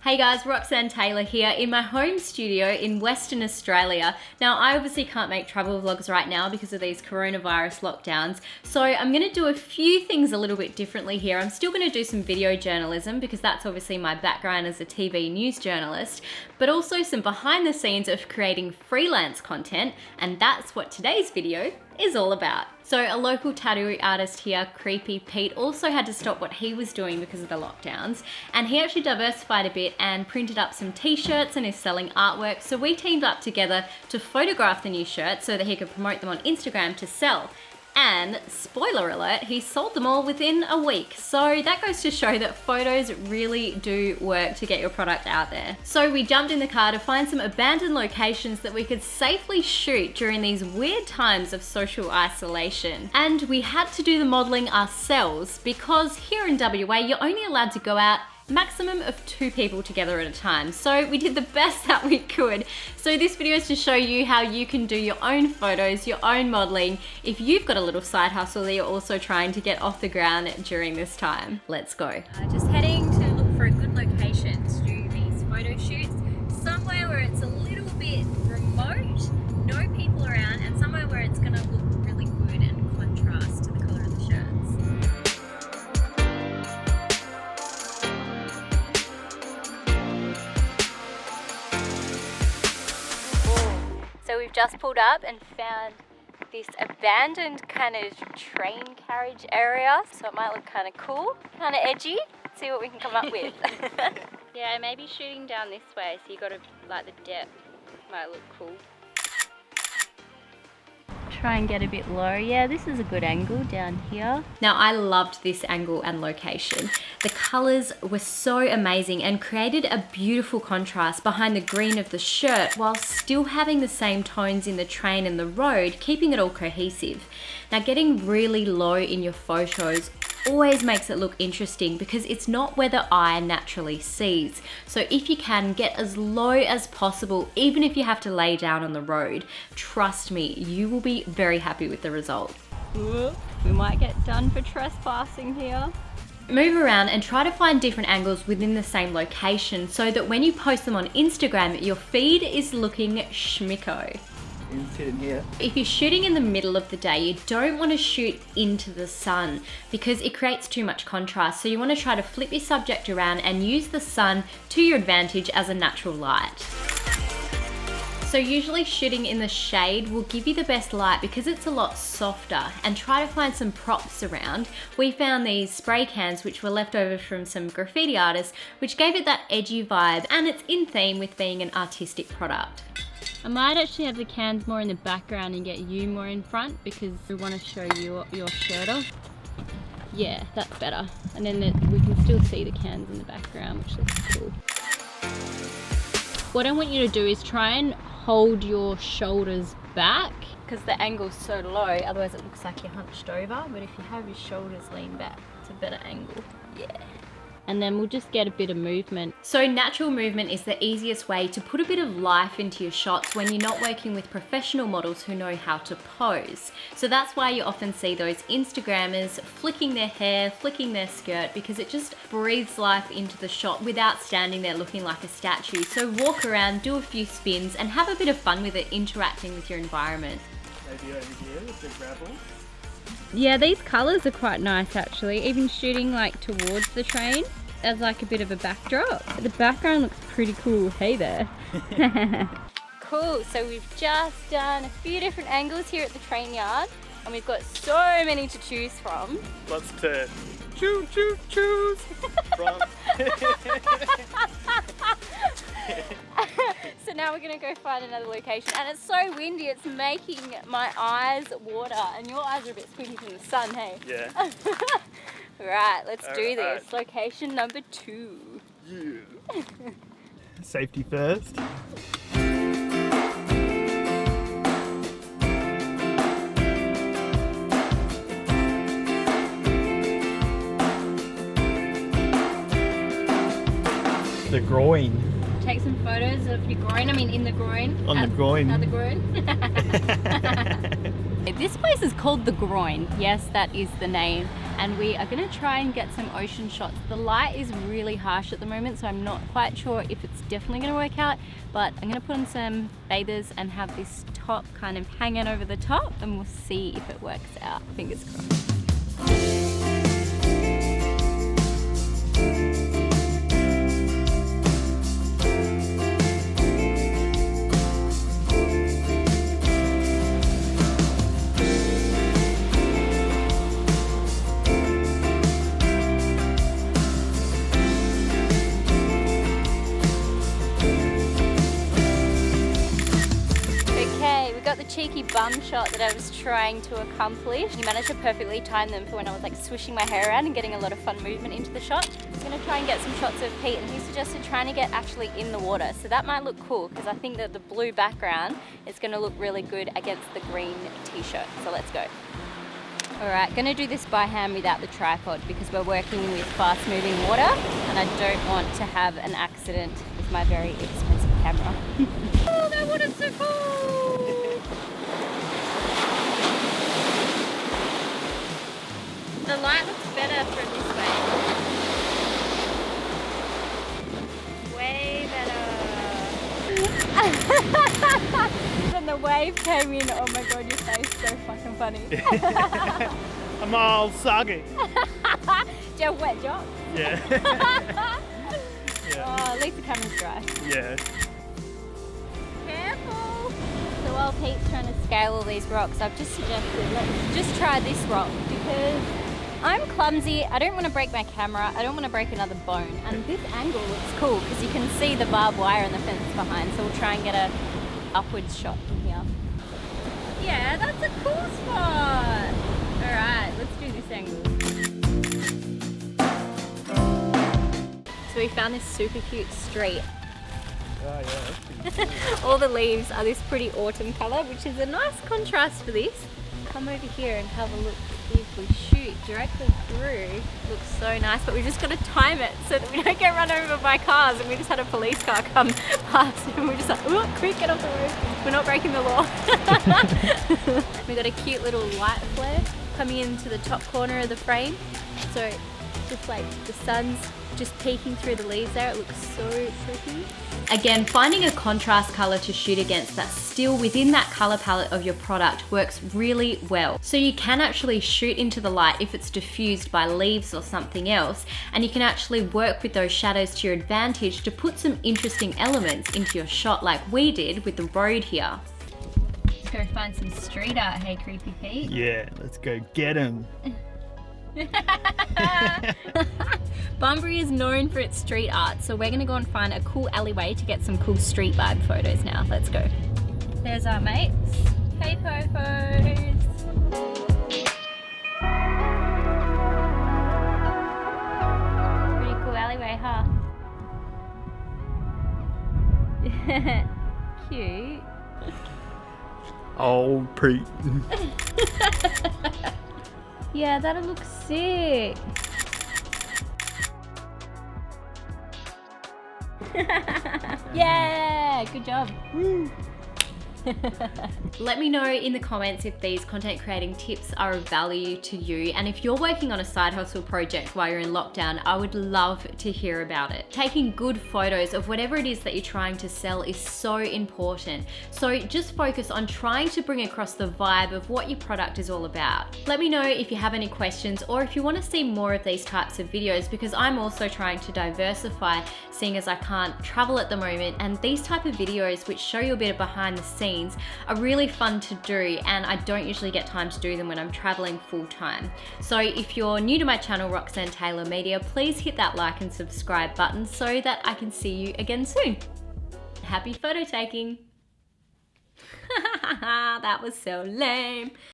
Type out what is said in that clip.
Hey guys, Roxanne Taylor here in my home studio in Western Australia. Now, I obviously can't make travel vlogs right now because of these coronavirus lockdowns, so I'm gonna do a few things a little bit differently here. I'm still gonna do some video journalism because that's obviously my background as a TV news journalist, but also some behind the scenes of creating freelance content, and that's what today's video is all about. So a local tattoo artist here, Creepy Pete, also had to stop what he was doing because of the lockdowns, and he actually diversified a bit and printed up some t-shirts and is selling artwork. So we teamed up together to photograph the new shirts so that he could promote them on Instagram to sell. And spoiler alert, he sold them all within a week. So that goes to show that photos really do work to get your product out there. So we jumped in the car to find some abandoned locations that we could safely shoot during these weird times of social isolation. And we had to do the modeling ourselves because here in WA, you're only allowed to go out maximum of 2 people together at a time. So we did the best that we could. So this video is to show you how you can do your own photos, your own modeling, if you've got a little side hustle that you're also trying to get off the ground during this time. Let's go. Just heading to look for a good location to do these photo shoots. Somewhere where it's a little bit remote, no people around, and somewhere where it's gonna look really good and contrast to the color of the shirts. So we've just pulled up and found this abandoned kind of train carriage area. So it might look kind of cool, kind of edgy. See what we can come up with. Yeah, maybe shooting down this way. So you got to like the depth. Might look cool. Try and get a bit low. Yeah, this is a good angle down here. Now, I loved this angle and location. The colors were so amazing and created a beautiful contrast behind the green of the shirt while still having the same tones in the train and the road, keeping it all cohesive. Now, getting really low in your photos always makes it look interesting because it's not where the eye naturally sees. So if you can, get as low as possible, even if you have to lay down on the road. Trust me, you will be very happy with the result. We might get done for trespassing here. Move around and try to find different angles within the same location so that when you post them on Instagram, your feed is looking schmicko. Here. If you're shooting in the middle of the day, you don't want to shoot into the sun because it creates too much contrast. So you want to try to flip your subject around and use the sun to your advantage as a natural light. So usually shooting in the shade will give you the best light because it's a lot softer, and try to find some props around. We found these spray cans which were left over from some graffiti artists, which gave it that edgy vibe, and it's in theme with being an artistic product. I might actually have the cans more in the background and get you more in front because we want to show you your shirt off. Yeah, that's better. And then we can still see the cans in the background, which looks cool. What I want you to do is try and hold your shoulders back because the angle's so low, otherwise it looks like you're hunched over. But if you have your shoulders lean back, it's a better angle. Yeah. And then we'll just get a bit of movement. So natural movement is the easiest way to put a bit of life into your shots when you're not working with professional models who know how to pose. So that's why you often see those Instagrammers flicking their hair, flicking their skirt, because it just breathes life into the shot without standing there looking like a statue. So walk around, do a few spins, and have a bit of fun with it, interacting with your environment. Maybe over here with the gravel. Yeah, these colours are quite nice actually, even shooting like towards the train as like a bit of a backdrop. The background looks pretty cool. Hey there. Cool, so we've just done a few different angles here at the train yard and we've got so many to choose from. Lots to choose from. So now we're gonna go find another location, and it's so windy it's making my eyes water, and your eyes are a bit squinty from the sun, hey? Yeah. Right, let's do this. Right. Location number 2. Yeah. Safety first. The groin. Take some photos of your groin, I mean in the groin. On the groin. At the groin. This place is called The Groin. Yes, that is the name. And we are gonna try and get some ocean shots. The light is really harsh at the moment, so I'm not quite sure if it's definitely gonna work out, but I'm gonna put on some bathers and have this top kind of hanging over the top, and we'll see if it works out. Fingers crossed. Got the cheeky bum shot that I was trying to accomplish. You managed to perfectly time them for when I was like swishing my hair around and getting a lot of fun movement into the shot. I'm gonna try and get some shots of Pete, and he suggested trying to get actually in the water. So that might look cool because I think that the blue background is gonna look really good against the green t-shirt. So let's go. All right, gonna do this by hand without the tripod because we're working with fast moving water and I don't want to have an accident with my very expensive camera. Oh, that water's so cool! The light looks better from this way. Way better. When the wave came in, oh my god, your face is so fucking funny. I'm all soggy. Do you have wet job? Yeah. Yeah. Oh, at least the camera's dry. Yeah. Careful. So while Pete's trying to scale all these rocks, I've just suggested let's just try this rock because I'm clumsy, I don't want to break my camera, I don't want to break another bone, and this angle looks cool because you can see the barbed wire and the fence behind, so we'll try and get a upwards shot from here. Yeah, that's a cool spot! Alright, let's do this angle. So we found this super cute street. Oh yeah, that's pretty cool. All the leaves are this pretty autumn colour, which is a nice contrast for this. Come over here and have a look. If we shoot directly through, looks so nice, but we just got to time it so that we don't get run over by cars. And we just had a police car come past and we're just like, oh, quick, get off the road. We're not breaking the law. We got a cute little light flare coming into the top corner of the frame. So just like the sun's just peeking through the leaves there, it looks so pretty. Again, finding a contrast color to shoot against that's still within that color palette of your product works really well. So you can actually shoot into the light if it's diffused by leaves or something else, and you can actually work with those shadows to your advantage to put some interesting elements into your shot like we did with the road here. Let's go find some street art, hey Creepy Pete. Yeah, let's go get him. Bunbury is known for its street art, so we're gonna go and find a cool alleyway to get some cool street vibe photos now. Let's go. There's our mates. Hey Fofos. Pretty cool alleyway, huh? Cute. Oh, Pete. Yeah, that'll look sick. Yeah, good job. Woo. Let me know in the comments if these content creating tips are of value to you, and if you're working on a side hustle project while you're in lockdown, I would love to hear about it. Taking good photos of whatever it is that you're trying to sell is so important. So just focus on trying to bring across the vibe of what your product is all about. Let me know if you have any questions or if you want to see more of these types of videos, because I'm also trying to diversify, seeing as I can't travel at the moment, and these type of videos which show you a bit of behind the scenes are really fun to do, and I don't usually get time to do them when I'm traveling full time. So if you're new to my channel, Roxanne Taylor Media, please hit that like and subscribe button so that I can see you again soon. Happy photo taking. That was so lame.